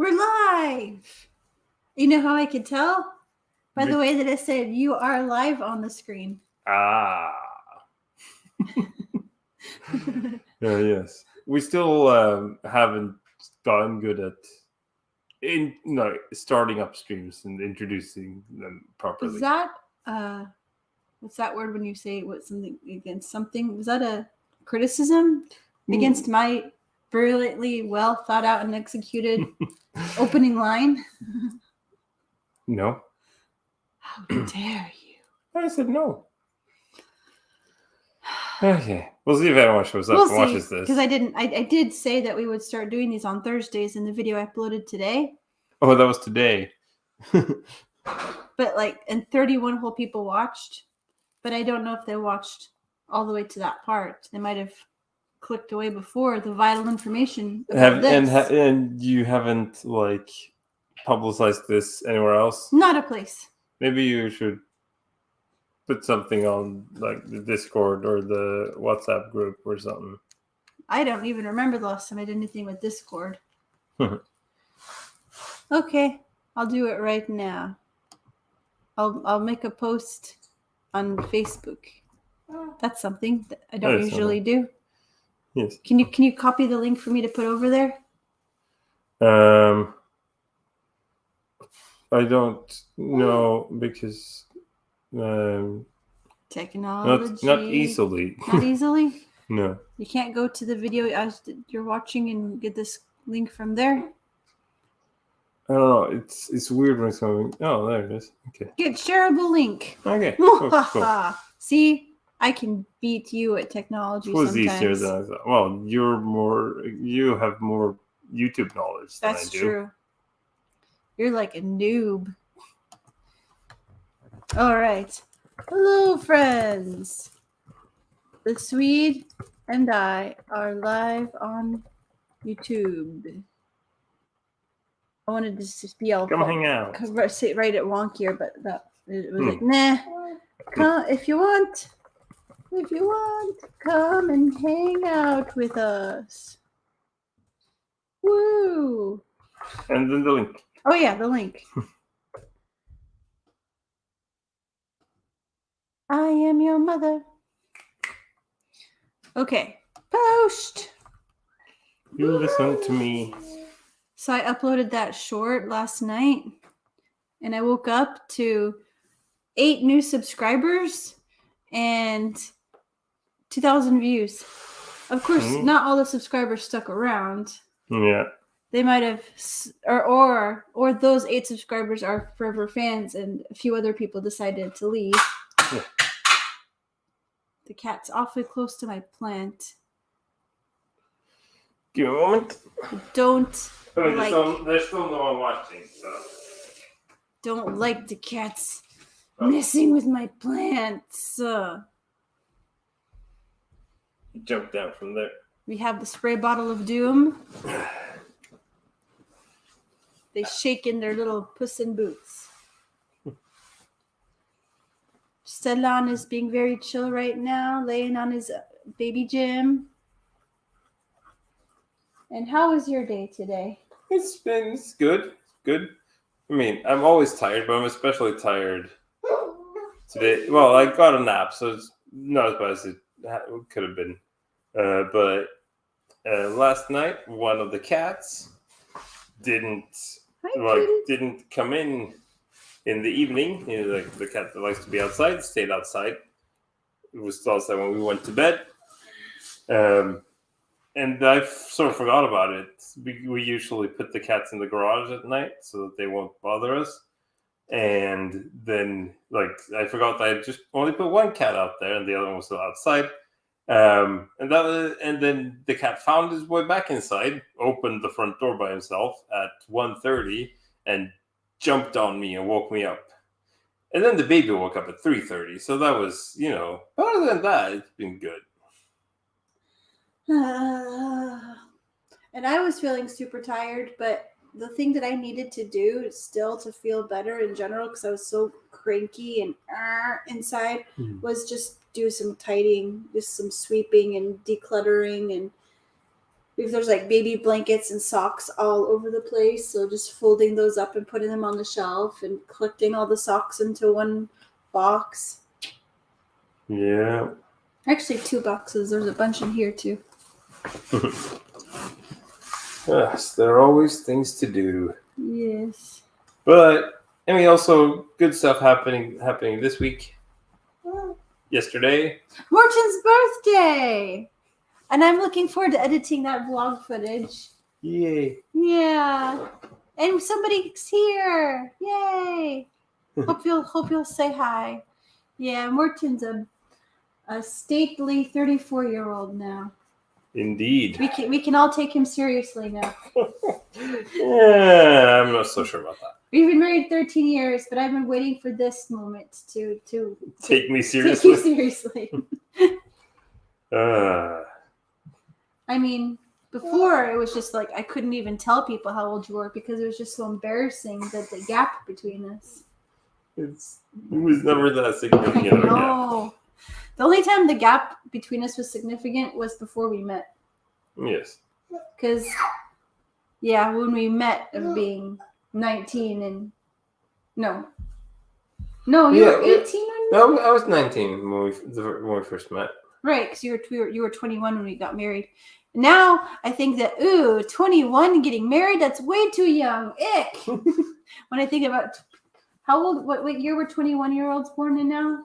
We're live. You know how I could tell? By the way that it said you are live on the screen. Ah. Yes. We still haven't gotten good at starting up streams and introducing them properly. Is that what's that word when you say something against something? Was that a criticism against my brilliantly well thought out and executed opening line? No. How dare you? I said no. Okay. We'll see if anyone shows up and watches this. Because I did say that we would start doing these on Thursdays in the video I uploaded today. Oh, that was today. But and 31 whole people watched. But I don't know if they watched all the way to that part. They might have clicked away before the vital information about this. And you haven't publicized this anywhere else? Not a place. Maybe you should put something on the Discord or the WhatsApp group or something. I don't even remember the last time I did anything with Discord. Okay, I'll do it right now. I'll make a post on Facebook. That's something that I don't usually do. Yes. Can you copy the link for me to put over there? I don't know because technology. Not easily. Not easily? No. You can't go to the video as you're watching and get this link from there? I don't know. It's weird when it's coming. Oh, there it is. Okay. Get shareable link. Okay. Cool. See, I can beat you at technology. It was sometimes. Easier than I thought. Well, you have more YouTube knowledge than I do. That's true. You're like a noob. All right. Hello, friends. The Swede and I are live on YouTube. I wanted to just be all come hang out. Sit right at wonkier, but it was like, nah. Come if you want, come and hang out with us. Woo! And then the link. Oh yeah, the link. I am your mother. Okay, post. You listen to me. So I uploaded that short last night, and I woke up to 8 new subscribers and 2,000 views. Of course, not all the subscribers stuck around. Yeah. They might have, or those 8 subscribers are forever fans, and a few other people decided to leave. Yeah. The cat's awfully close to my plant. Give me a moment. There's still no one watching, so. Don't like the cats messing with my plants. Jump down from there. We have the spray bottle of doom. They shake in their little puss in boots. Stellan is being very chill right now, laying on his baby Jim. And how was your day today? It's good. Good. I mean, I'm always tired, but I'm especially tired today. Well, I got a nap, so it's not as bad as it could have been. But last night, one of the cats didn't come in the evening. The cat that likes to be outside stayed outside. It was still outside when we went to bed. And I sort of forgot about it. We usually put the cats in the garage at night so that they won't bother us. And then, I forgot that I just only put one cat out there, and the other one was still outside. And then the cat found his way back inside, opened the front door by himself at 1:30, and jumped on me and woke me up. And then the baby woke up at 3:30. So that was, but other than that, it's been good. And I was feeling super tired, but the thing that I needed to do still to feel better in general, because I was so cranky and inside, was just do some tidying, just some sweeping and decluttering and If there's like baby blankets and socks all over the place, so just folding those up and putting them on the shelf and collecting all the socks into one box. Yeah. Actually, 2 boxes. There's a bunch in here too. Yes, there are always things to do. Yes. But I mean, also good stuff happening this week. Yesterday. Morton's birthday! And I'm looking forward to editing that vlog footage. Yay. Yeah. And somebody's here. Yay. Hope you'll say hi. Yeah, Morton's a stately 34-year-old now. Indeed. We can all take him seriously now. Yeah, I'm not so sure about that. We've been married 13 years, but I've been waiting for this moment to Take me take seriously. you seriously. I mean, before it was just like I couldn't even tell people how old you were because it was just so embarrassing that the gap between us. It was never that significant of a gap. No. The only time the gap between us was significant was before we met. Yes. Because, yeah, when we met of being 19 and... No, you were 18 when No, I was 19 when we first met. Right, because you were 21 when we got married. Now I think that 21 getting married, that's way too young. Ick. When I think about how old, what year were 21-year-olds born in now?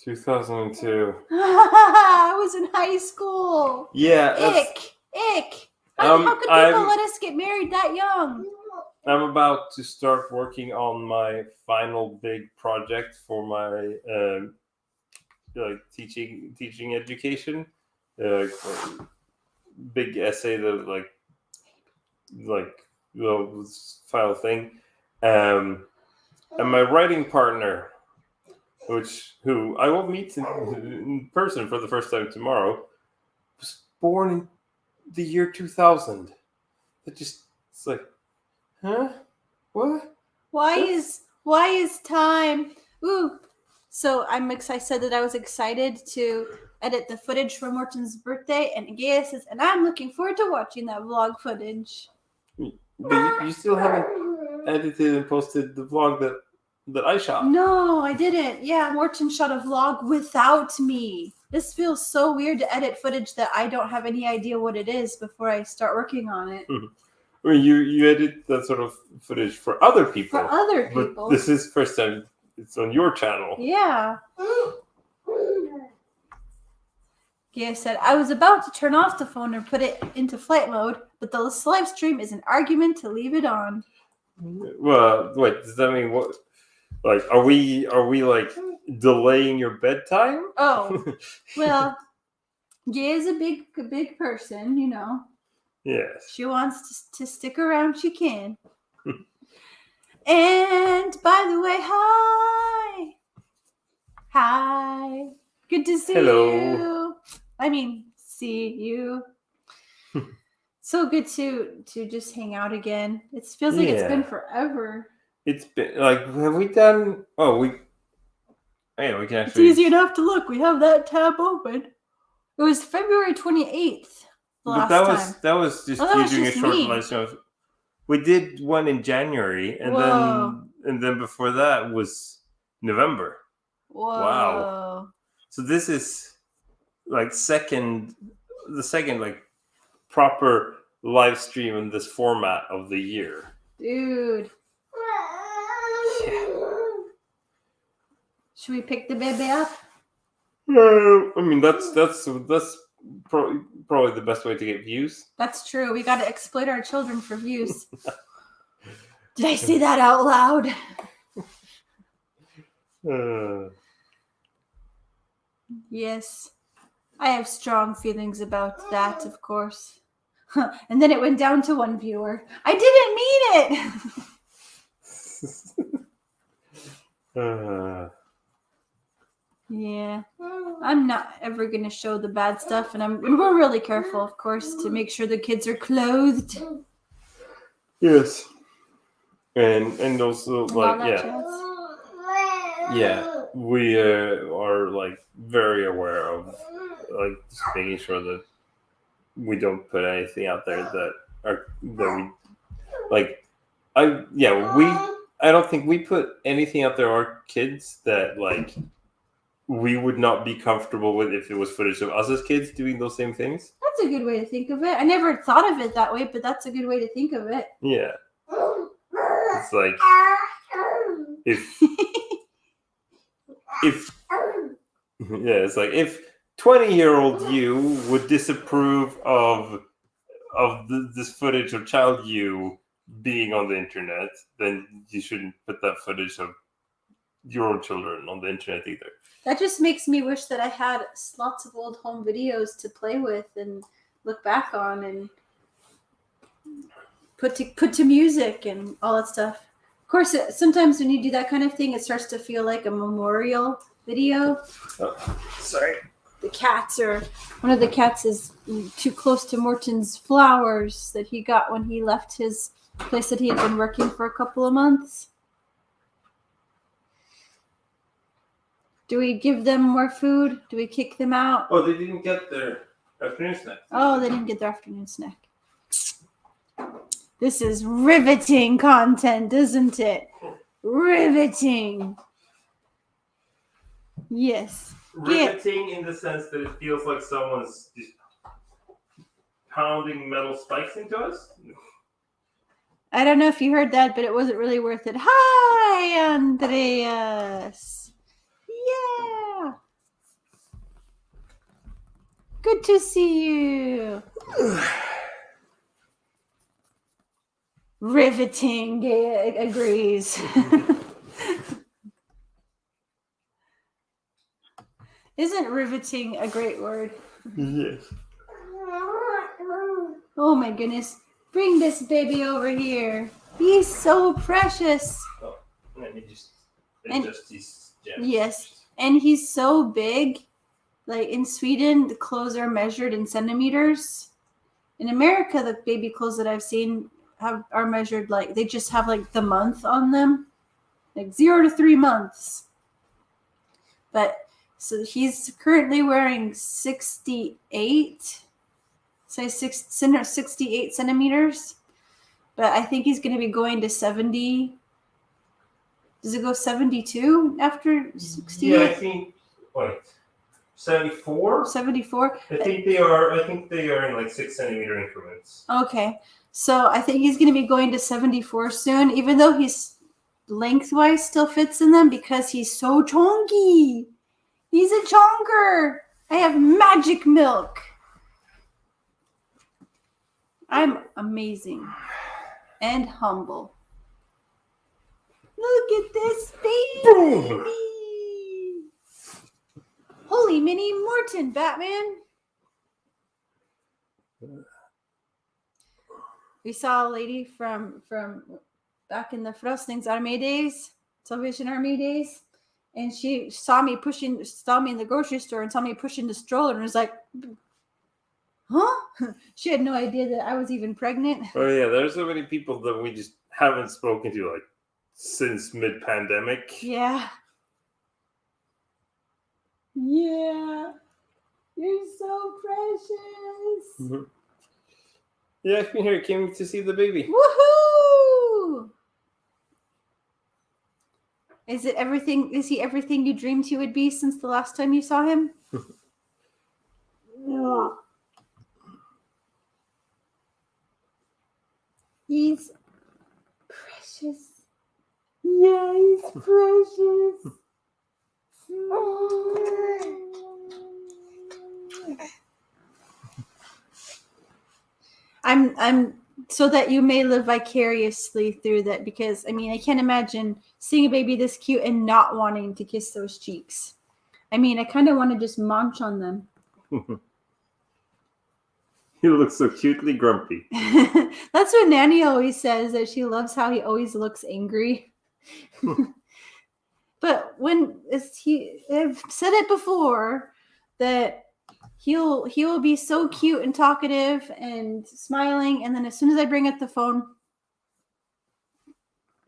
2002. I was in high school. Yeah. Ick. How could people let us get married that young? I'm about to start working on my final big project for my teaching education. Big essay that final thing. And my writing partner, who I will meet in person for the first time tomorrow, was born in the year 2000. It's like, huh? What? Why is time? So I'm excited. I said that I was excited to edit the footage for Morton's birthday, and Gaia says, and I'm looking forward to watching that vlog footage. But you still haven't edited and posted the vlog that I shot. No, I didn't. Yeah, Morton shot a vlog without me. This feels so weird to edit footage that I don't have any idea what it is before I start working on it. I mean, you edit that sort of footage for other people. For other people. But this is the first time it's on your channel. Yeah. Gaia said, I was about to turn off the phone and put it into flight mode, but the live stream is an argument to leave it on. Well, wait, does that mean what? Like, are we like delaying your bedtime? Oh, well, Gaia's a big person, you know. Yes. She wants to stick around. She can. And by the way, hi. Good to see you. I mean, see you. So good to just hang out again. It feels like it's been forever. It's been like, have we done? Oh, we can actually. It's easy enough to look. We have that tab open. It was February 28th. But that was just you doing a short live stream. We did one in January, and then before that was November. Whoa. Wow. So this is like the second like proper live stream in this format of the year. Dude. Yeah. Should we pick the baby up? I mean, that's probably the best way to get views. That's true. We got to exploit our children for views. Did I say that out loud? Yes. I have strong feelings about that, of course. And then it went down to 1 viewer. I didn't mean it. Yeah. I'm not ever going to show the bad stuff, and we're really careful, of course, to make sure the kids are clothed. Yes. And also we are like very aware of like just making sure that we don't put anything out there that we like. I don't think we put anything out there our kids that like we would not be comfortable with if it was footage of us as kids doing those same things. That's a good way to think of it. I never thought of it that way, but that's a good way to think of it. Yeah. It's like it's like if 20-year-old you would disapprove of this footage of child you being on the internet, then you shouldn't put that footage of your own children on the internet either. That just makes me wish that I had lots of old home videos to play with and look back on and put to music and all that stuff. Of course, sometimes when you do that kind of thing, it starts to feel like a memorial video. Oh, sorry. One of the cats is too close to Morton's flowers that he got when he left his place that he had been working for a couple of months. Do we give them more food? Do we kick them out? Oh, they didn't get their afternoon snack. Oh, they didn't get their afternoon snack. This is riveting content, isn't it? Riveting. Yes. Riveting in the sense that it feels like someone's just pounding metal spikes into us. I don't know if you heard that, but it wasn't really worth it. Hi, Andreas. Yeah. Good to see you. Riveting, Gay agrees. Isn't riveting a great word? Yes. Oh my goodness. Bring this baby over here. He's so precious. Oh, let me just adjust these gems. Yes. And he's so big. Like in Sweden, the clothes are measured in centimeters. In America, the baby clothes that I've seen are measured like they just have like the month on them, like 0 to 3 months. But so he's currently wearing 68, say 68 centimeters. But I think he's going to be going to 70. Does it go 72 after 68? Yeah, I think. Wait, 74. 74. I think they are in like 6 centimeter increments. Okay, so I think he's going to be going to 74 soon, even though he's lengthwise still fits in them because he's so chonky. He's a chonker. I have magic milk. I'm amazing and humble. Look at this baby. Holy mini Morton, Batman. We saw a lady from back in the Frostings Army days, Salvation Army days, and she saw me in the grocery store and saw me pushing the stroller and was like, huh? She had no idea that I was even pregnant. Oh yeah, there's so many people that we just haven't spoken to like since mid-pandemic. Yeah. Yeah. You're so precious. Mm-hmm. Yeah, I've been here. Came to see the baby. Woohoo! Is he everything you dreamed he would be since the last time you saw him? Yeah. He's precious. Yeah, he's precious. I'm so that you may live vicariously through that, because I mean I can't imagine seeing a baby this cute and not wanting to kiss those cheeks. I mean I kind of want to just munch on them. You look so cutely grumpy. That's what Nanny always says, that she loves how he always looks angry. But I've said it before that he will be so cute and talkative and smiling, and then as soon as I bring up the phone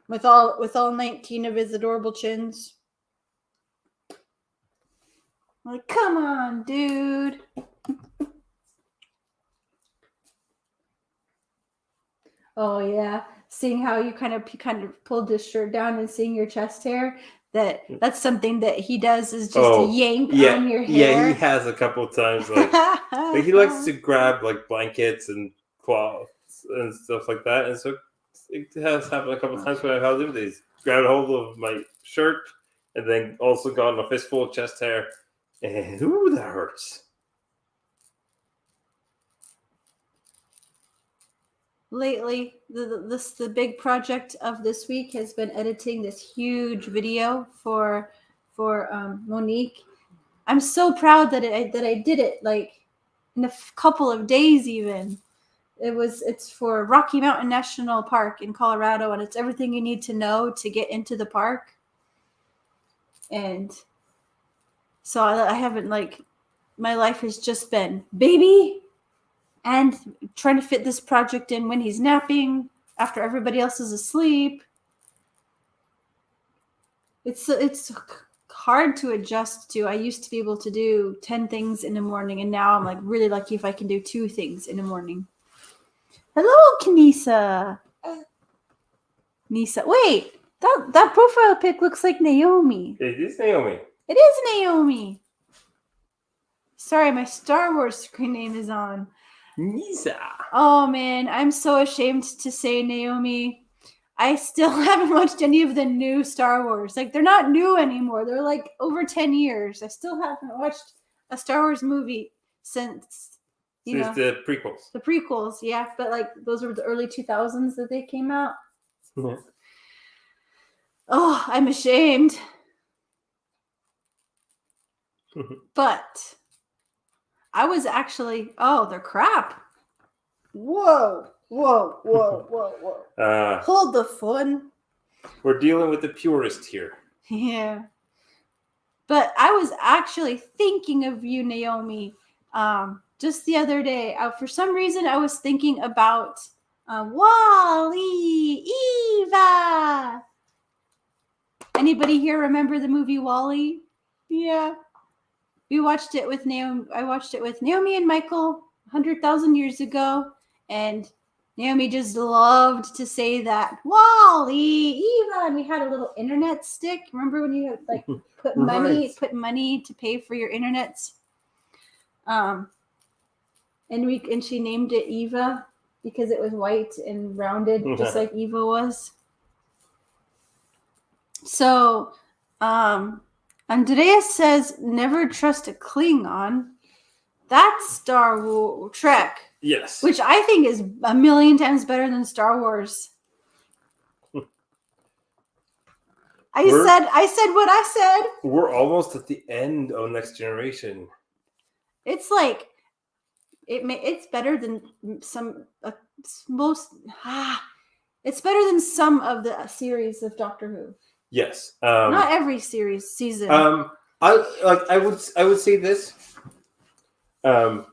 with all 19 of his adorable chins, I'm like, come on, dude. Oh yeah, seeing how you kind of pulled his shirt down and seeing your chest hair. That's something that he does is just yank on your hair. Yeah, he has a couple of times like he likes to grab like blankets and cloths and stuff like that, and so it has happened a couple of times when I've held him. He's grabbed hold of my shirt and then also gotten a fistful of chest hair, and ooh, that hurts. Lately, the big project of this week has been editing this huge video for Monique. I'm so proud that I did it like in a couple of days even. It's for Rocky Mountain National Park in Colorado, and it's everything you need to know to get into the park. And so I haven't my life has just been baby and trying to fit this project in when he's napping after everybody else is asleep. It's hard to adjust to. I used to be able to do 10 things in the morning, and now I'm like really lucky if I can do 2 things in the morning. Hello, Kanisa. Nisa. Wait, that profile pic looks like Naomi. It is Naomi. It is Naomi. Sorry, my Star Wars screen name is on. Nisa. Oh man, I'm so ashamed to say Naomi. I still haven't watched any of the new Star Wars. Like, they're not new anymore. They're like over 10 years. I still haven't watched a Star Wars movie since the prequels. The prequels, yeah. But like those were the early 2000s that they came out. Yeah. Oh, I'm ashamed. But I was actually, they're crap. Whoa. Hold the phone. We're dealing with the purist here. Yeah. But I was actually thinking of you, Naomi, just the other day. For some reason, I was thinking about Wall-E, Eva. Anybody here remember the movie Wall-E? Yeah. We watched it with Naomi. I watched it with Naomi and Michael 100,000 years ago, and Naomi just loved to say that Wall-E, Eva, and we had a little internet stick. Remember when you like put money to pay for your internet? And she named it Eva because it was white and rounded, just like Eva was. So, Andreas says, never trust a Klingon. That's Star Trek. Yes. Which I think is a million times better than Star Wars. I said what I said. We're almost at the end of Next Generation. It's like, it's better than some, it's better than some of the series of Doctor Who. Yes. Not every season. I would say this. The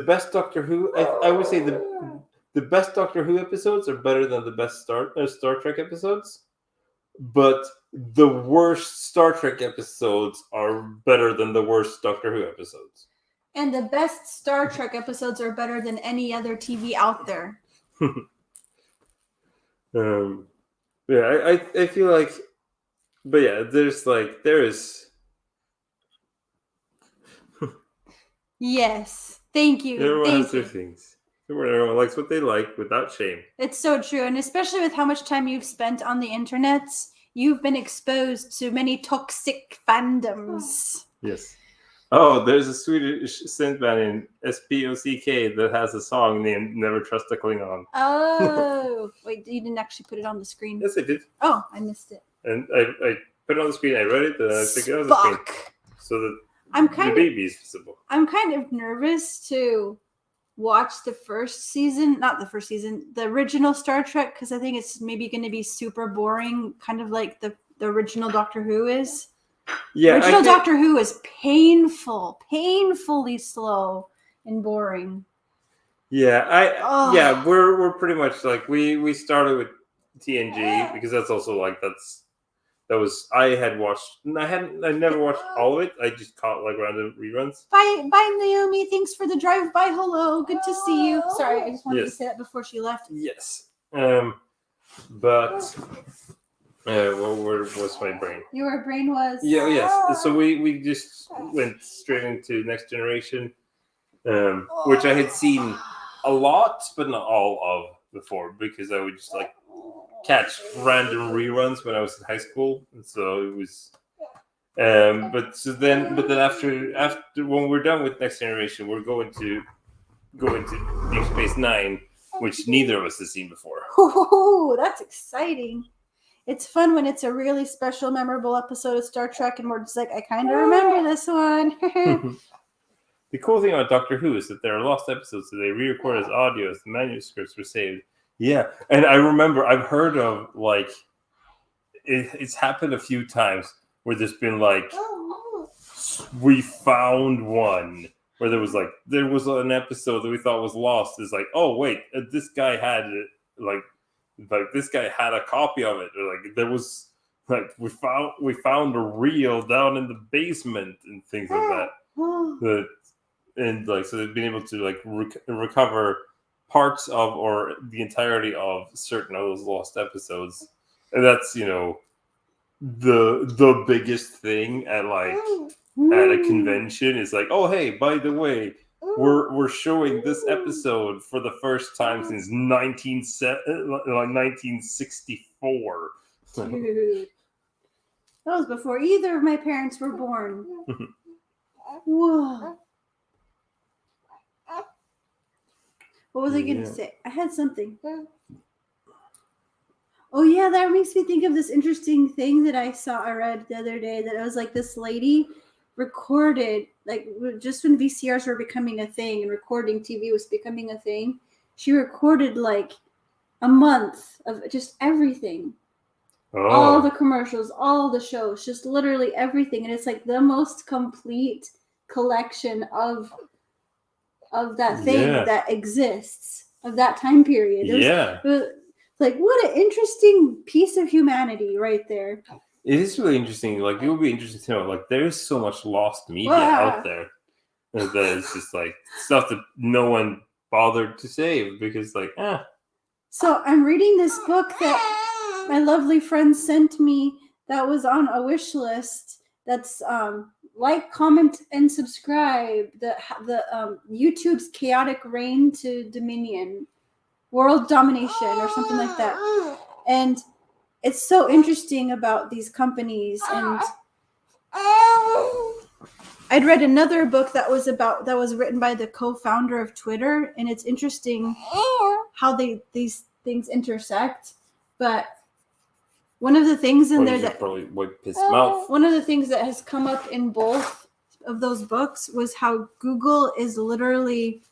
best Doctor Who, I would say the best Doctor Who episodes are better than the best Star Trek episodes, but the worst Star Trek episodes are better than the worst Doctor Who episodes. And the best Star Trek episodes are better than any other TV out there. Yeah, I feel like, but yeah, there is. Yes, thank you. Everyone has their things. Everyone likes what they like without shame. It's so true, and especially with how much time you've spent on the internet, you've been exposed to many toxic fandoms. Yes. Oh, there's a Swedish synth band in SPOCK that has a song named "Never Trust a Klingon." Oh, wait, you didn't actually put it on the screen. Yes, I did. Oh, I missed it. And I put it on the screen. I read it, and I took it on the screen so that the baby is visible. I'm kind of nervous to watch the original Star Trek, because I think it's maybe going to be super boring, kind of like the original Doctor Who is. Yeah, original Doctor Who is painfully slow and boring. Yeah, we're pretty much like we started with TNG because that's also like that's I had watched. I never watched all of it. I just caught like random reruns. Bye, Naomi. Thanks for the drive-by. Hello. Good to see you. Sorry, I just wanted to say that before she left. Yes. But where was my brain? Your brain was. Yeah. Yes. So we just went straight into Next Generation, which I had seen a lot, but not all of before, because I would just like catch random reruns when I was in high school, and so it was. But then after when we're done with Next Generation, we're going to go into Deep Space Nine, which neither of us has seen before. Ooh, that's exciting. It's fun when it's a really special, memorable episode of Star Trek, and we're just like, I kind of remember this one. The cool thing about Doctor Who is that there are lost episodes that they re-record as audio as the manuscripts were saved. Yeah, and I remember I've heard of like it's happened a few times where there's been like we found one where there was an episode that we thought was lost. It's like, oh wait, this guy had it, like this guy had a copy of it, or like there was like we found a reel down in the basement and things like that. And like so they've been able to like recover parts of or the entirety of certain of those lost episodes, and that's the biggest thing at a convention is like, oh hey, by the way, we're showing this episode for the first time since 1964. Dude, that was before either of my parents were born. Whoa. What was I going to say? I had something. Oh yeah, that makes me think of this interesting thing that I read the other day, that it was like this lady recorded, like just when VCRs were becoming a thing and recording TV was becoming a thing, she recorded like a month of just everything. All the commercials, all the shows, just literally everything. And it's like the most complete collection of that thing that exists, of that time period. It was like, what an interesting piece of humanity right there. It is really interesting. Like, it would be interesting to know, like, there's so much lost media out there that it's just like stuff that no one bothered to save because, like, So I'm reading this book that my lovely friend sent me that was on a wish list. That's like, comment, and subscribe. The YouTube's Chaotic Reign to Dominion, World Domination, or something like that. And it's so interesting about these companies. And I'd read another book that was written by the co-founder of Twitter, and it's interesting how these things intersect. But one of the things in there that probably wipe his mouth. One of the things that has come up in both of those books was how Google is literally,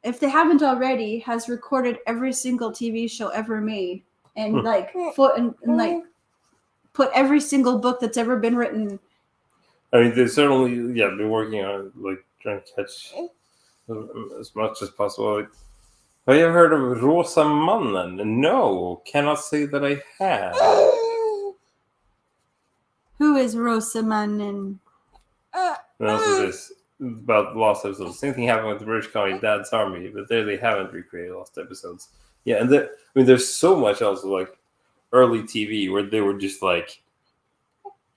if they haven't already, has recorded every single TV show ever made, and like put every single book that's ever been written. I mean, they certainly been working on like trying to catch as much as possible. Like, have you heard of Rosa Mannen? No, cannot say that I have. Who is Rosa Mannen? And also this about lost episodes. Same thing happened with the British comedy Dad's Army, but there they haven't recreated lost episodes. Yeah, and there's so much else like early TV where they were just like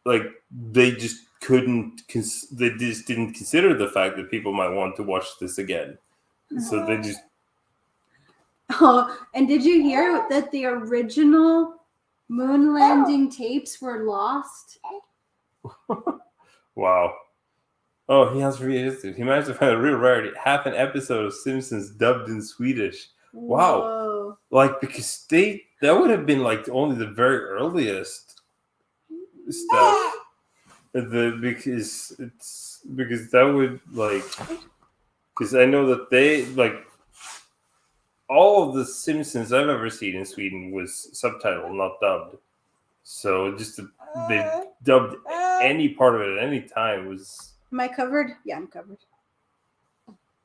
they just they just didn't consider the fact that people might want to watch this again. So they just. Oh, and did you hear that the original moon landing tapes were lost? Wow. Oh, he has realistic. He managed to find a real rarity. Half an episode of Simpsons dubbed in Swedish. Wow. Whoa. Like, because that would have been like only the very earliest stuff. Because that would like, because I know that they like, all of the Simpsons I've ever seen in Sweden was subtitled, not dubbed. So just they dubbed any part of it at any time was. Am I covered? Yeah, I'm covered.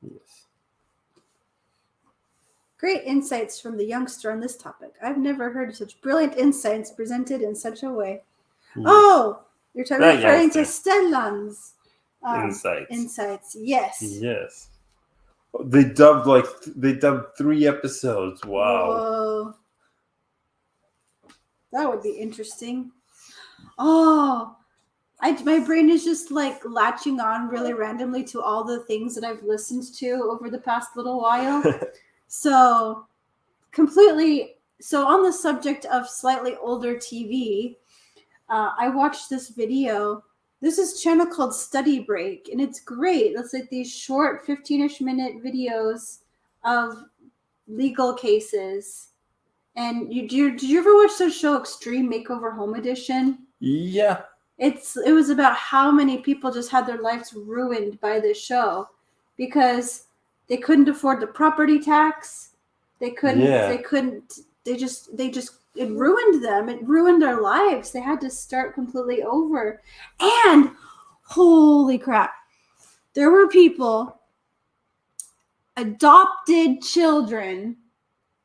Yes. Great insights from the youngster on this topic. I've never heard such brilliant insights presented in such a way. Oh, you're referring to youngster. Stellan's Insights. insights. Yes. Yes. They dubbed 3 episodes. Wow. Whoa. That would be interesting. Oh, my brain is just like latching on really randomly to all the things that I've listened to over the past little while. So on the subject of slightly older TV, I watched this video. This is a channel called Study Break, and it's great. It's like these short 15-ish minute videos of legal cases. And did you ever watch the show Extreme Makeover Home Edition? Yeah. It was about how many people just had their lives ruined by this show because they couldn't afford the property tax. It ruined them. It ruined their lives. They had to start completely over. And holy crap, there were people, adopted children,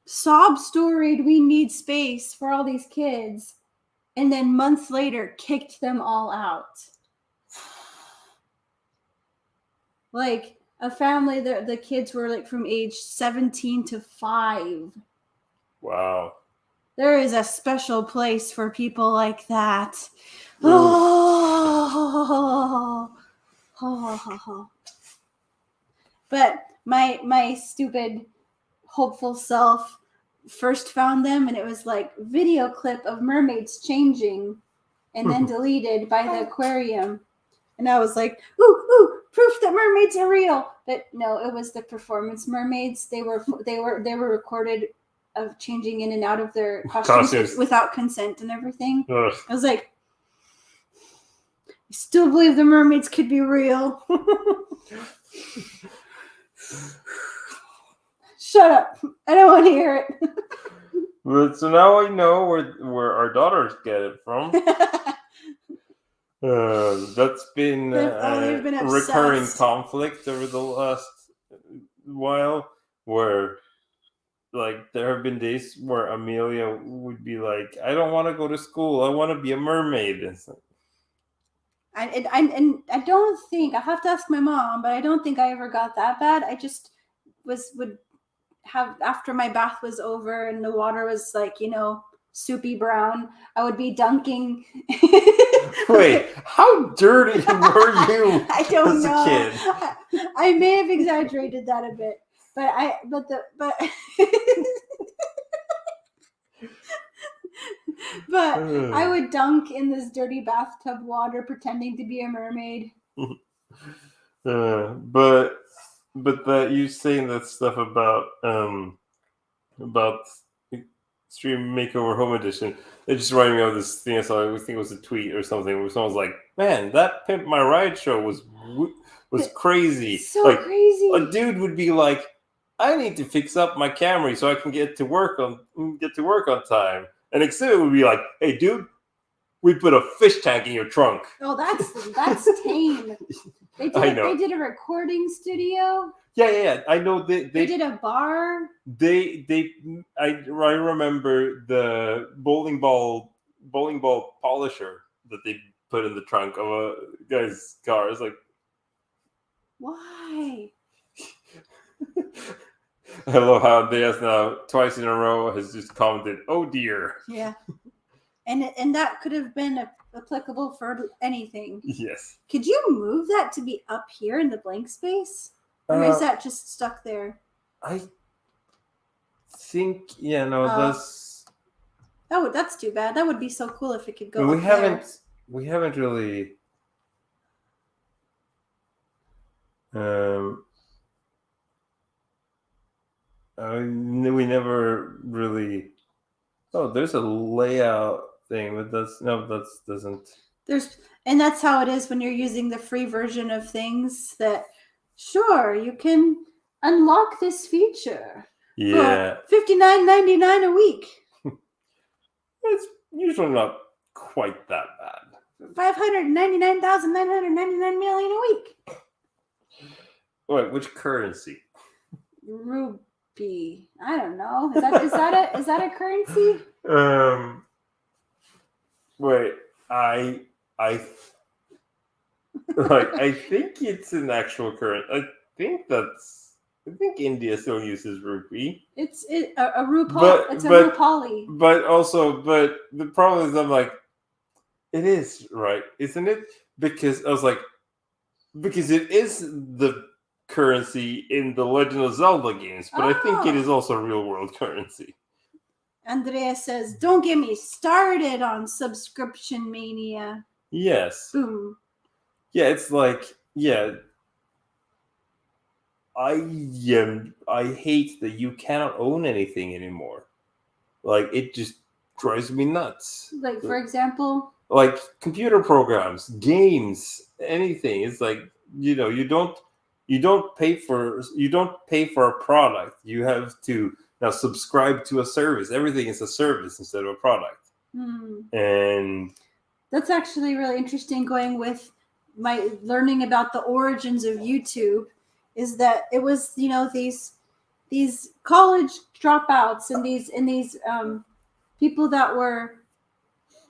sob-storied, we need space for all these kids, and then months later kicked them all out. Like a family, the kids were like from age 17 to 5. Wow. There is a special place for people like that. Oh. But my stupid hopeful self first found them, and it was like video clip of mermaids changing and then deleted by the aquarium. And I was like, ooh, proof that mermaids are real. But no, it was the performance mermaids. They were recorded of changing in and out of their costumes without consent and everything. Ugh. I was like, I still believe the mermaids could be real. Shut up. I don't want to hear it. But so now I know where our daughters get it from. That's been they've been a recurring obsessed. conflict over the last while, where like there have been days where Amelia would be like, I don't want to go to school, I want to be a mermaid. And I don't think, I have to ask my mom, but I don't think I ever got that bad. I just would have, after my bath was over and the water was like, soupy brown, I would be dunking. Wait, how dirty were you I don't as know. a kid? I may have exaggerated that a bit, but but I would dunk in this dirty bathtub water pretending to be a mermaid. But that you saying that stuff about Extreme Makeover Home Edition, it just reminded me of this thing I saw. I think it was a tweet or something where someone was like, "Man, that Pimp My Ride show was crazy." So like, crazy. A dude would be like, "I need to fix up my Camry so I can get to work on time," and Exhibit would be like, "Hey, dude, we put a fish tank in your trunk." Oh, that's tame. They did a recording studio. Yeah. I know they did a bar. I remember the bowling ball polisher that they put in the trunk of a guy's car. It's like, why? I love how Andreas now twice in a row has just commented, "Oh dear." Yeah, and that could have been applicable for anything. Yes. Could you move that to be up here in the blank space? Or is that just stuck there? I think, that's too bad. That would be so cool if it could go. We haven't really we never really. Oh, there's a layout thing, but that doesn't. And that's how it is when you're using the free version of things. That sure you can unlock this feature. Yeah. For $59.99 a week. It's usually not quite that bad. 599,999 million a week. Wait, which currency? Rupee. I don't know. Is that a currency? Wait. I I think it's an actual current. I think India still uses rupee. It's a RuPaul. But It's a rupali. but the problem is I'm like, it is right, isn't it? Because I was like, because it is the currency in the Legend of Zelda games, but I think it is also real world currency. Andrea says, "Don't get me started on subscription mania." Yes. Boom. Yeah, it's like, yeah. I hate that you cannot own anything anymore. Like, it just drives me nuts. Like, for example, Like computer programs, games, anything. It's like, you don't pay for a product. You have to now subscribe to a service. Everything is a service instead of a product. And that's actually really interesting. Going with my learning about the origins of YouTube, is that it was these college dropouts and these people that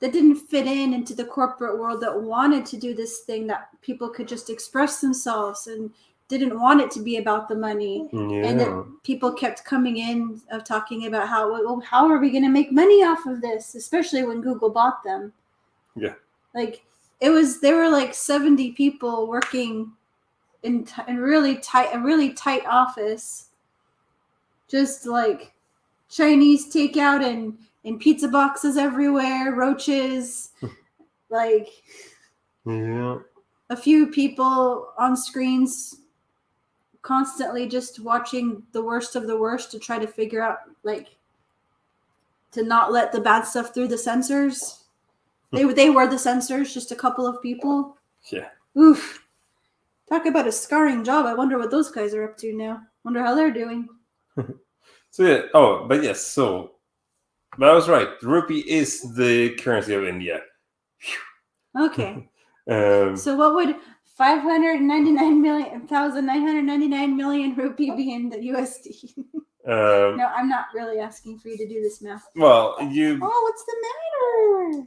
didn't fit into the corporate world, that wanted to do this thing that people could just express themselves and didn't want it to be about the money. yeah. And that people kept coming in of talking about how are we going to make money off of this, especially when Google bought them. Yeah. Like there were like 70 people working in a really tight office, just like Chinese takeout and pizza boxes everywhere, roaches, like Yeah. a few people on screens constantly just watching the worst of the worst to try to figure out, like, to not let the bad stuff through the censors. They were the censors, just a couple of people. Yeah. Oof. Talk about a scarring job. I wonder what those guys are up to now. Wonder how they're doing. So yeah. Oh, but yes. So, but I was right. The rupee is the currency of India. Okay. So what would 599,999 million rupee be in the USD? No, I'm not really asking for you to do this math. Well, Oh, what's the matter?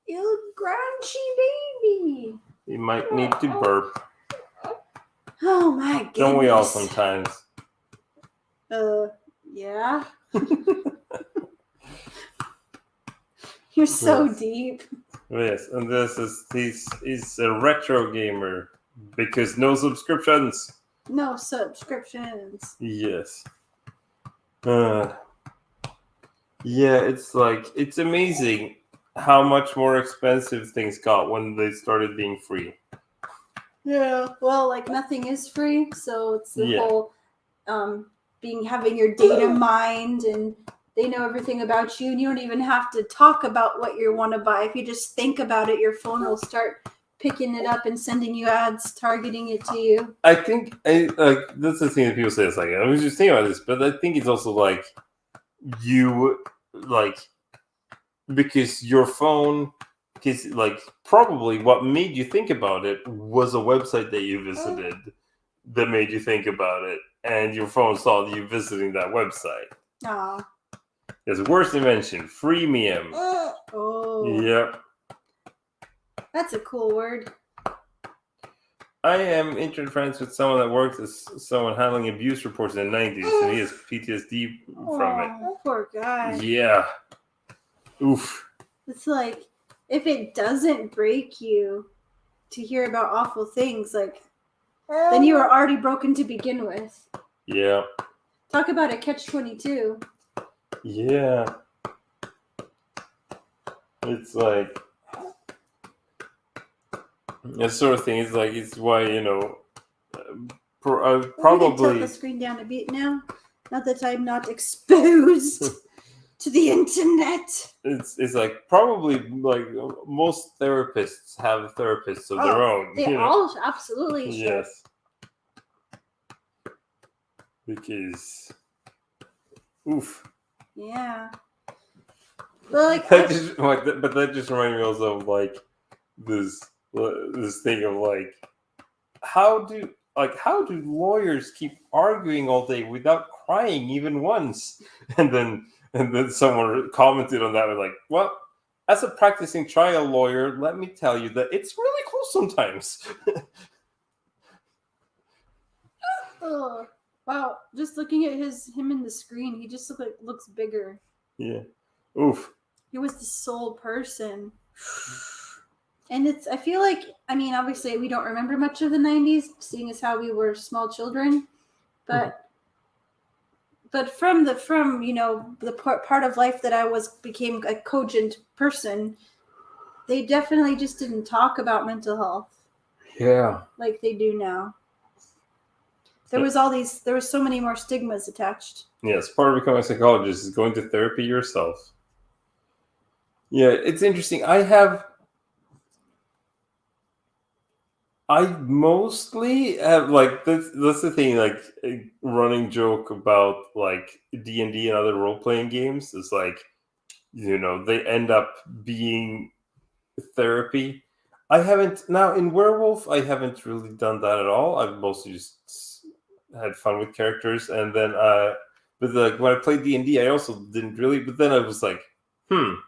You grunchy baby. You might need to burp. Oh my goodness. Don't we all sometimes? Yeah. You're so deep. Yes, and he's a retro gamer because no subscriptions. No subscriptions. Yes. Yeah, it's amazing how much more expensive things got when they started being free. Yeah. Well, like nothing is free, so it's the whole having your data mined, and they know everything about you, and you don't even have to talk about what you want to buy. If you just think about it, your phone will start picking it up and sending you ads, targeting it to you. I think that's the thing that people say. It's like, I was just thinking about this, but I think it's also like because your phone, because like probably what made you think about it was a website that you visited that made you think about it, and your phone saw you visiting that website. Aw. It's a worse invention, freemium. Oh. Yep. That's a cool word. I am internet friends with someone that works as someone handling abuse reports in the 90s, and he has PTSD from it. Poor guy. Yeah. Oof. It's like, if it doesn't break you to hear about awful things, like, then you were already broken to begin with. Yeah. Talk about a catch-22. Yeah. It's like that sort of thing. It's like, it's why, probably tilt the screen down a bit now. Not that I'm not exposed to the internet. It's like probably like most therapists have therapists of their own. They all absolutely should. Yes. Because, oof. Yeah. Well, like, but that just reminded me also of like this thing of like how do lawyers keep arguing all day without crying even once? And then someone commented on that, was like, well, as a practicing trial lawyer, let me tell you that it's really close sometimes. Oh, wow! Just looking at him in the screen, he just looks bigger. Yeah. Oof. He was the sole person. And I feel like, I mean, obviously we don't remember much of the 90s, seeing as how we were small children, but from the part of life that I became a cogent person, they definitely just didn't talk about mental health. Yeah. Like they do now. There was so many more stigmas attached. Yes, part of becoming a psychologist is going to therapy yourself. Yeah, it's interesting. I mostly have like that's the thing, like a running joke about like D&D and other role-playing games is like, they end up being therapy. I haven't now in Werewolf. I haven't really done that at all. I've mostly just had fun with characters, and then but when I played D&D, I also didn't really. But then I was like, it's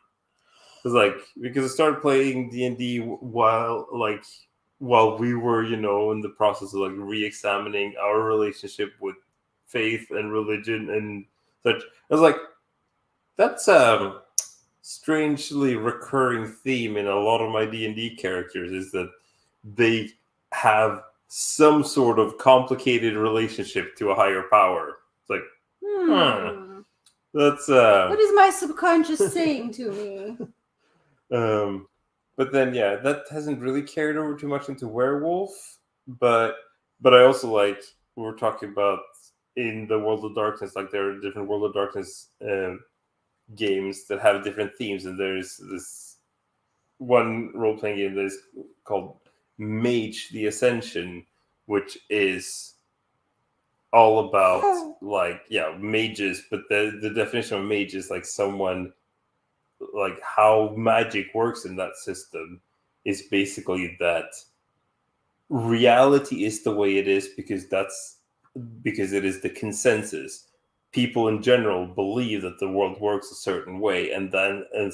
like because I started playing D&D while we were in the process of like re-examining our relationship with faith and religion and such. I was like, that's strangely recurring theme in a lot of my D&D characters is that they have some sort of complicated relationship to a higher power. It's like, that's what is my subconscious saying to me? But then that hasn't really carried over too much into Werewolf. But I also like we were talking about in the World of Darkness, like there are different World of Darkness games that have different themes, and there's this one role-playing game that is called Mage the Ascension, which is all about mages, but the definition of mage is like someone, like how magic works in that system is basically that reality is the way it is because it is the consensus. People in general believe that the world works a certain way, and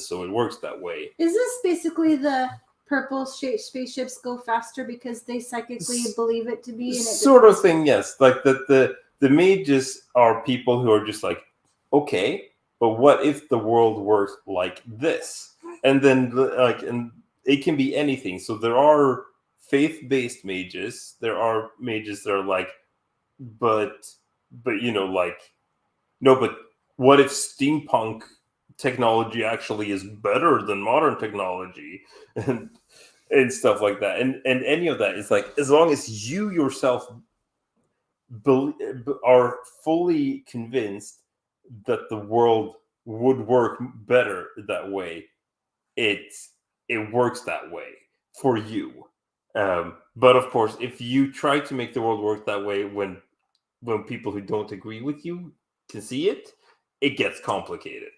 so it works that way. Is this basically the purple spaceships go faster because they psychically believe it to be? Sort of thing, yes. Like the mages are people who are just like, okay, but what if the world works like this? And then and it can be anything. So there are faith-based mages. There are mages that are like, but no, but what if steampunk technology actually is better than modern technology and stuff like that? And any of that is like, as long as you yourself are fully convinced that the world would work better that way, it works that way for you. But of course, if you try to make the world work that way when people who don't agree with you can see it, it gets complicated.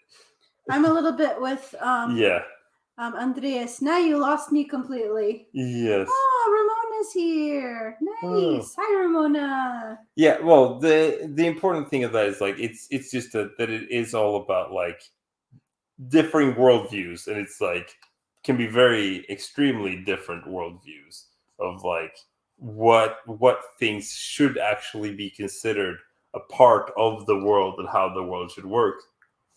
I'm a little bit with Andreas. Now you lost me completely. Yes. Oh, Ramona's here. Nice. Hi, Ramona. Yeah. Well, the important thing of that is like it's just that it is all about like differing worldviews, and it's like can be very extremely different worldviews of like what things should actually be considered a part of the world and how the world should work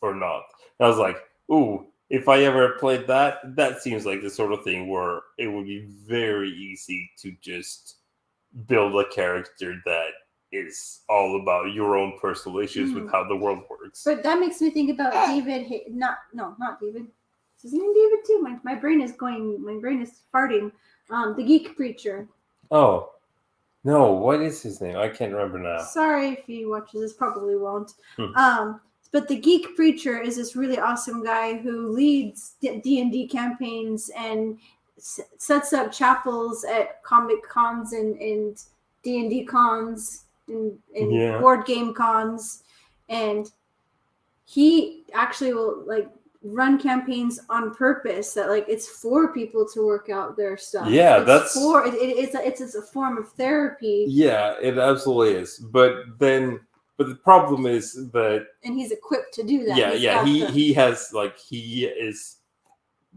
or not. And I was like, ooh, if I ever played that seems like the sort of thing where it would be very easy to just build a character that is all about your own personal issues with how the world works. But that makes me think about David. Not David. Is his name David too? My brain is farting. The Geek Preacher. Oh. No, what is his name? I can't remember now. Sorry if he watches this, probably won't. But the Geek Preacher is this really awesome guy who leads D&D campaigns and sets up chapels at comic cons and D&D cons and board game cons. And he actually will like run campaigns on purpose that like it's for people to work out their stuff. Yeah, it's a form of therapy. Yeah, it absolutely is. But the problem is that, and he's equipped to do that. Yeah, he is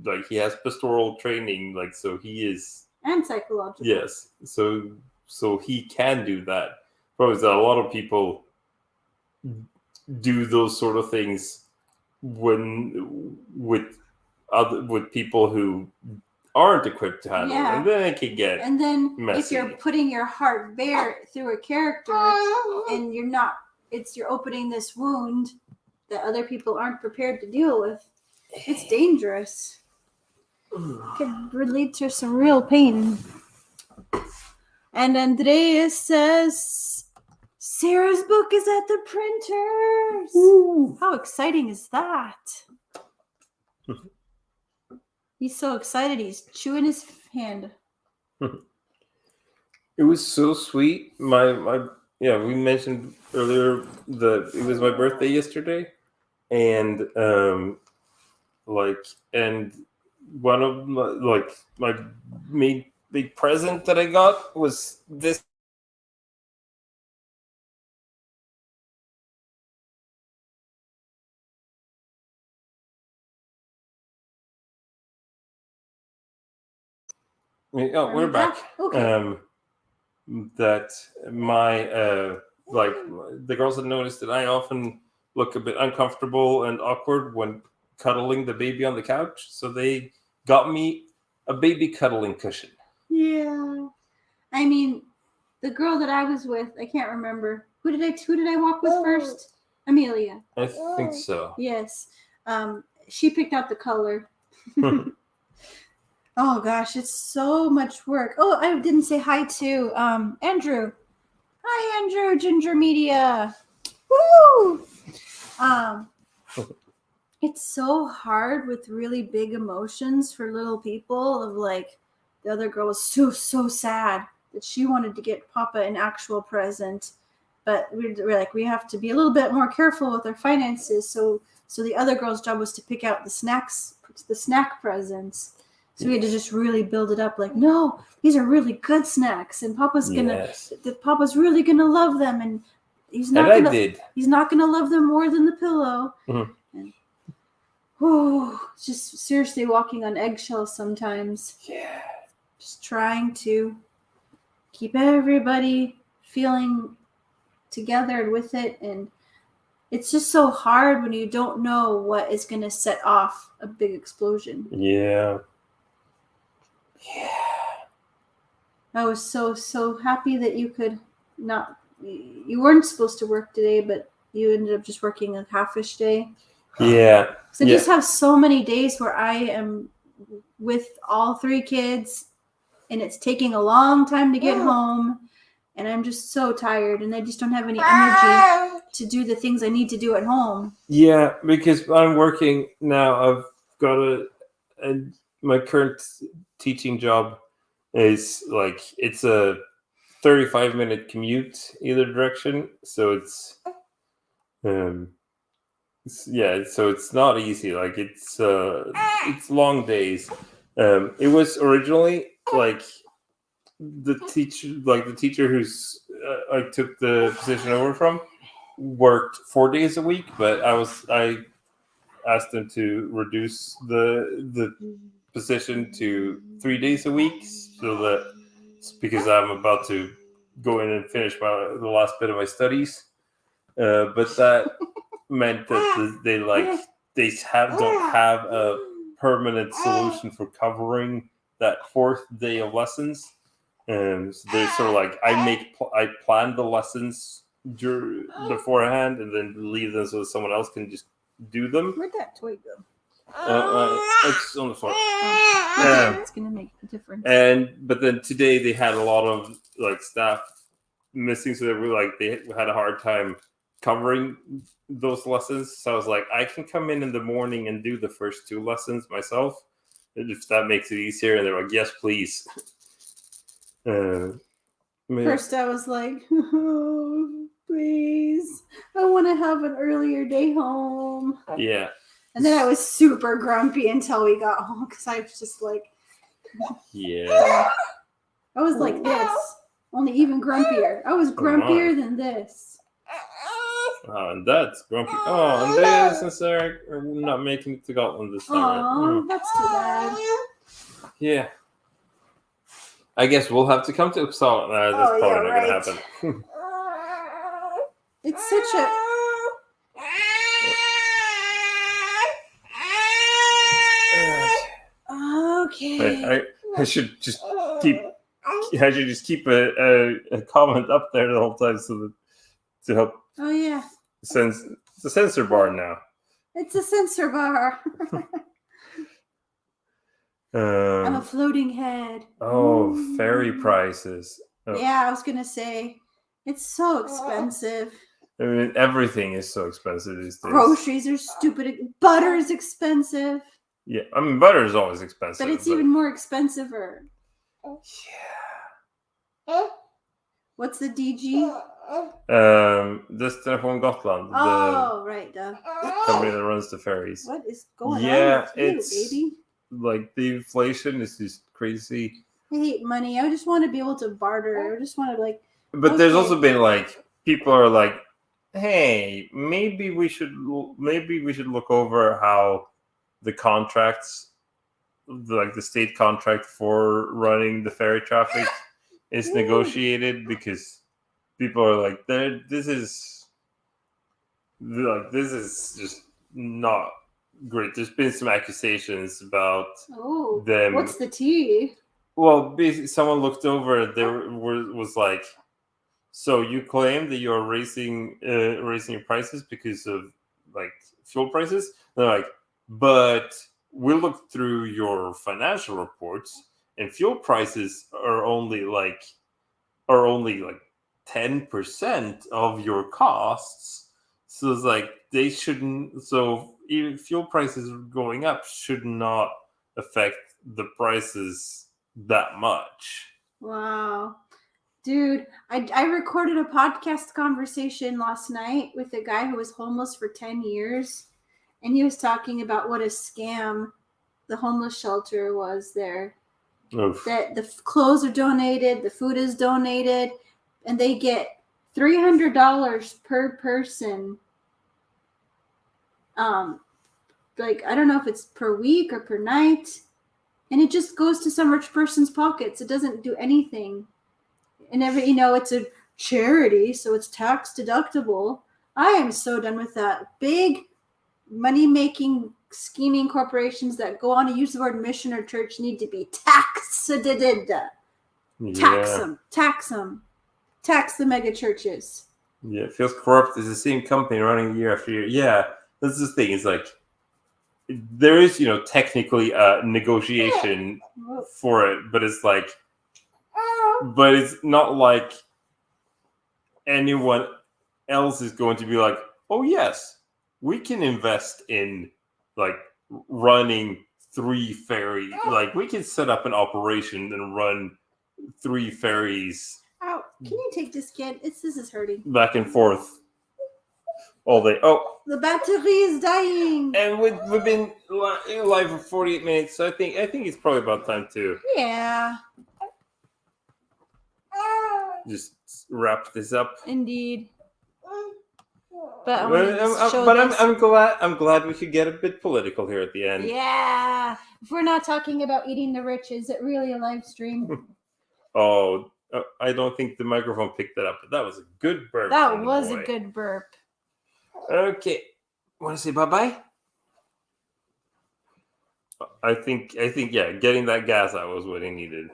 like he has pastoral training, like so he is And psychological. yes, so he can do that. Probably a lot of people do those sort of things when with people who aren't equipped to handle it, and then it can get And then messy. if you're putting your heart bare through a character and you're opening this wound that other people aren't prepared to deal with, it's dangerous. It could lead to some real pain. And Andreas says Sarah's book is at the printers. Ooh. How exciting is that? He's so excited he's chewing his hand. It was so sweet. We mentioned earlier that it was my birthday yesterday, and one of my main big present that I got was this. Oh, we're back. Okay. That my the girls had noticed that I often look a bit uncomfortable and awkward when cuddling the baby on the couch, so they got me a baby cuddling cushion. Yeah. I mean, the girl that I was with, I can't remember. Who did I walk with first? Amelia. I think so. Yes. She picked out the color. Oh gosh, it's so much work. Oh, I didn't say hi to Andrew. Hi, Andrew, Ginger Media. Woo! It's so hard with really big emotions for little people. Of like, the other girl was so sad that she wanted to get Papa an actual present, but we're like, we have to be a little bit more careful with our finances. So the other girl's job was to pick out the snack presents. So we had to just really build it up. Like, no, these are really good snacks, and Papa's really gonna love them, and he's not gonna love them more than the pillow. Mm-hmm. And, it's just seriously walking on eggshells sometimes. Yeah. Just trying to keep everybody feeling together and with it, and it's just so hard when you don't know what is going to set off a big explosion. Yeah. I was so happy that you weren't supposed to work today, but you ended up just working a half-ish day. Yeah. So I just have so many days where I am with all 3 kids, and it's taking a long time to get home, and I'm just so tired, and I just don't have any energy to do the things I need to do at home. Yeah, because I'm working now. I've got my current teaching job is like, it's a 35-minute commute either direction, so it's not easy. Like, it's long days. It was originally like the teacher who's I took the position over from worked 4 days a week, but I asked them to reduce the position to 3 days a week, so that because I'm about to go in and finish the last bit of my studies, but that meant that they don't have a permanent solution for covering that 4th day of lessons. So they're sort of like, I plan the lessons beforehand and then leave them so that someone else can just do them. Where'd that toy go? It's on the floor. It's gonna make a difference. But then today they had a lot of staff missing, so they had a hard time covering those lessons. So I was like, I can come in the morning and do the first 2 lessons myself, if that makes it easier. And they're like, yes, please. First I was like, oh, please, I want to have an earlier day home. Yeah. And then I was super grumpy until we got home, because I was just like, yeah. I was like this, only even grumpier. I was grumpier than this. Oh, and that's grumpy. Oh, and Andreas and Sarah are not making it to Scotland this summer. Oh, that's too bad. Yeah. I guess we'll have to come to Uppsala. No, that's probably not going to happen. It's such a... Okay. I should just keep. I should just keep a comment up there the whole time so that to help. Oh yeah. The sensor bar now. It's a sensor bar. I'm a floating head. Oh, ferry prices. Oh. Yeah, I was gonna say it's so expensive. I mean, everything is so expensive these days. Groceries are stupid. Butter is expensive. Yeah, I mean, butter is always expensive. But it's even more expensive. Yeah. What's the DG? Destination Gotland. Oh, right. The company that runs the ferries. What is going on? Yeah, It's baby. Like the inflation is just crazy. I hate money. I just want to be able to barter. I just want to But there's also been people are like, hey, maybe we should look over how the contracts, the state contract for running the ferry traffic is negotiated, because people are like, this is just not great. There's been some accusations about them. What's the tea? Well, basically, someone looked over. There was like, so you claim that you're raising your prices because of fuel prices. They're like, but we looked through your financial reports, and fuel prices are only 10% of your costs. So it's like they shouldn't. So even fuel prices going up should not affect the prices that much. Wow. Dude, I recorded a podcast conversation last night with a guy who was homeless for 10 years. And he was talking about what a scam the homeless shelter was there. Oof. That the clothes are donated, the food is donated, and they get $300 per person. I don't know if it's per week or per night. And it just goes to some rich person's pockets. It doesn't do anything. And it's a charity, so it's tax deductible. I am so done with that. Big money-making, scheming corporations that go on to use the word mission or church need to be taxed. Tax them. Tax the mega churches. Yeah, it feels corrupt. It's the same company running year after year. Yeah, that's the thing. It's like, there is, technically a negotiation for it, but it's not like anyone else is going to be like, oh yes, we can invest in running 3 ferries. We can set up an operation and run 3 ferries. Ow, can you take this, kid? This is hurting. Back and forth all day. Oh, the battery is dying. And we've been live for 48 minutes, so I think it's probably about time to just wrap this up. Indeed. But I'm glad we could get a bit political here at the end. Yeah. If we're not talking about eating the rich, is it really a live stream? Oh, I don't think the microphone picked that up, but that was a good burp. That was a good burp. Okay. Want to say bye-bye? I think getting that gas out was what he needed.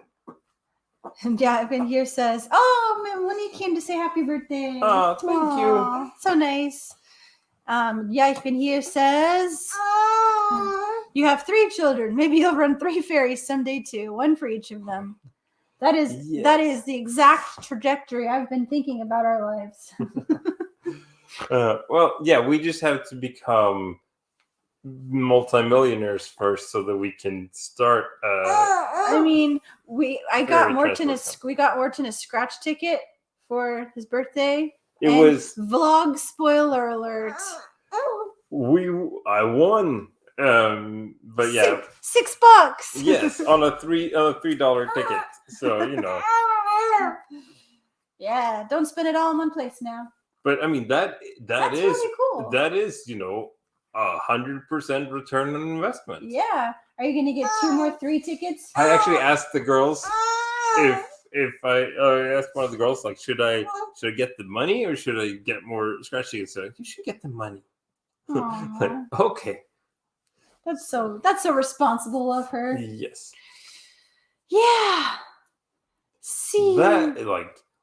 And Ivan here says, "Oh, man, when he came to say happy birthday." Oh, thank you. So nice. Ivan here says, "You have 3 children. Maybe you'll run 3 ferries someday too. 1 for each of them." That is the exact trajectory I've been thinking about our lives. We just have to become multimillionaires first so that we can start. We got Morton a scratch ticket for his birthday. It was vlog spoiler alert. I won. But yeah, $6. Yes, on a $3 ticket. So Yeah, don't spend it all in one place now. But I mean that That's is really cool. that is 100% return on investment. Yeah. Are you going to get 2 more 3 tickets? I actually asked the girls if I asked one of the girls, like, should I get the money or should I get more scratch tickets? So you should get the money. Like, okay. That's so responsible of her. Yes. Yeah. See. That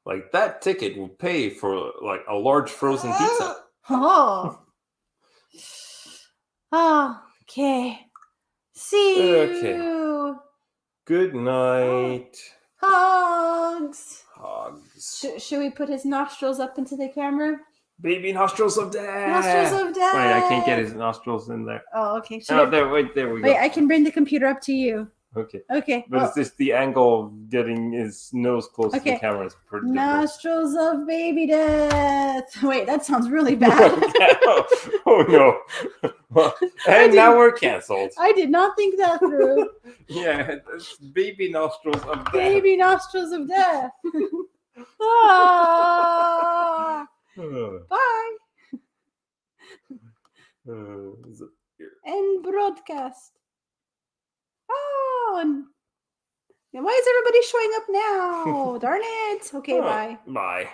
like that ticket will pay for like a large frozen pizza. Oh. Okay. See you. Good night. Hugs. Hugs. Should we put his nostrils up into the camera? Baby nostrils of death. Nostrils of death. Wait, I can't get his nostrils in there. Oh, okay. There we go. Wait, I can bring the computer up to you. Okay. Okay. But it's just the angle of getting his nose close to the camera is pretty difficult. Nostrils of baby death. Wait, that sounds really bad. Oh no. Well, and now we're canceled. I did not think that through. Yeah, it's baby nostrils of death. Baby nostrils of death. Ah. Bye. End broadcast. Oh, and why is everybody showing up now? Darn it. Okay, bye. Bye.